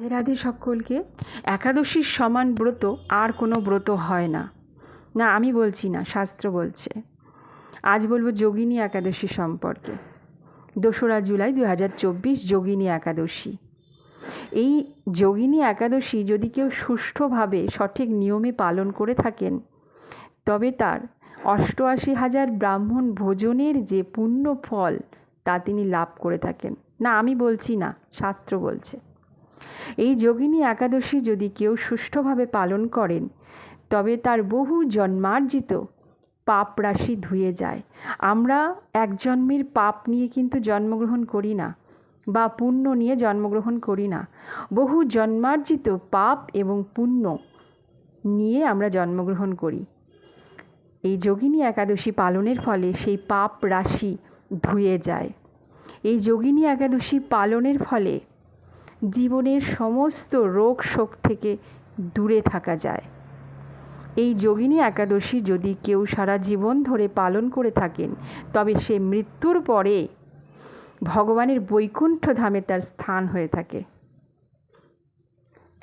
রাধে রাধে সকলকে। একাদশীর সমান ব্রত আর কোনো ব্রত হয় না। না, আমি বলছি না, শাস্ত্র বলছে। আজ বলবো যোগিনী একাদশী সম্পর্কে। 2রা জুলাই 2024 যোগিনী একাদশী। এই যোগিনী একাদশী যদি কেউ সুষ্ঠুভাবে সঠিক নিয়মে পালন করে থাকেন, তবে তার 88,000 ব্রাহ্মণ ভোজনের যে পুণ্য ফল তা তিনি লাভ করে থাকেন। না, আমি বলছি না, শাস্ত্র বলছে। এই যোগিনী একাদশী যদি কেউ সুষ্ঠুভাবে পালন করেন, তবে তার বহু জন্মার্জিত পাপ রাশি ধুয়ে যায়। আমরা এক জন্মের পাপ নিয়ে কিন্তু জন্মগ্রহণ করি না, বা পুণ্য নিয়ে জন্মগ্রহণ করি না। বহু জন্মার্জিত পাপ এবং পুণ্য নিয়ে আমরা জন্মগ্রহণ করি। এই যোগিনী একাদশী পালনের ফলে সেই পাপ রাশি ধুয়ে যায়। এই যোগিনী একাদশী পালনের ফলে জীবনের সমস্ত রোগ শোক থেকে দূরে থাকা যায়। এই যোগিনী একাদশী যদি কেউ সারা জীবন ধরে পালন করে থাকেন, তবে সে মৃত্যুর পরে ভগবানের বৈকুণ্ঠ ধামে তার স্থান হয়ে থাকে।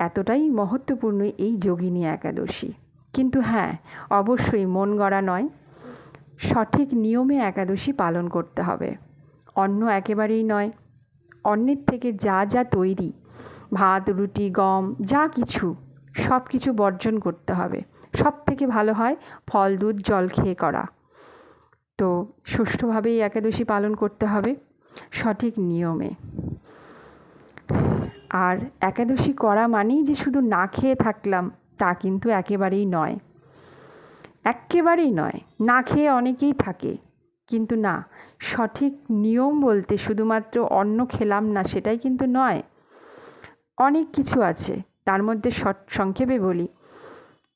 এতটাই মহত্বপূর্ণ এই যোগিনী একাদশী। কিন্তু হ্যাঁ, অবশ্যই মন গড়া নয়, সঠিক নিয়মে একাদশী পালন করতে হবে। অন্ন একেবারেই নয়। অন্নের থেকে যা যা তৈরি, ভাত, রুটি, গম, যা কিছু, সব কিছু বর্জন করতে হবে। সব থেকে ভালো হয় ফল, দুধ, জল খেয়ে করা। তো সুষ্ঠুভাবে এই একাদশী পালন করতে হবে সঠিক নিয়মে। আর একাদশী করা মানেই যে শুধু না খেয়ে থাকলাম, তা কিন্তু একেবারেই নয়। একেবারেই নয়। না খেয়ে অনেকেই থাকে, কিন্তু না, সঠিক নিয়ম বলতে শুধুমাত্র অন্ন খেলাম না সেটাই কিন্তু নয়। অনেক কিছু আছে। তার মধ্যে সংক্ষেপে বলি,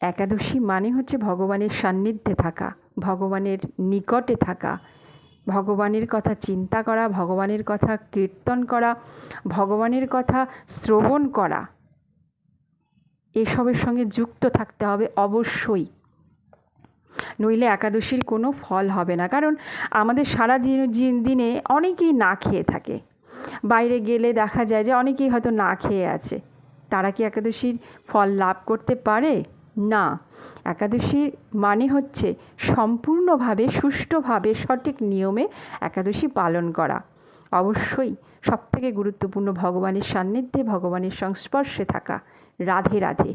একাদশী মানে হচ্ছে ভগবানের সান্নিধ্যে থাকা, ভগবানের নিকটে থাকা, ভগবানের কথা চিন্তা করা, ভগবানের কথা কীর্তন করা, ভগবানের কথা শ্রবণ করা। এসবের সঙ্গে যুক্ত থাকতে হবে অবশ্যই, নইলে একাদশীর কোনো ফল হবে না। কারণ আমাদের সারা দিনে অনেকেই না খেয়ে থাকে। বাইরে গেলে দেখা যায় যে অনেকেই হয়তো না খেয়ে আছে। তারা কি একাদশীর ফল লাভ করতে পারে? না। একাদশী মানে হচ্ছে সম্পূর্ণভাবে সুষ্ঠুভাবে সঠিক নিয়মে একাদশী পালন করা। অবশ্যই সবথেকে গুরুত্বপূর্ণ ভগবানের সান্নিধ্যে, ভগবানের সংস্পর্শে থাকা। রাধে রাধে।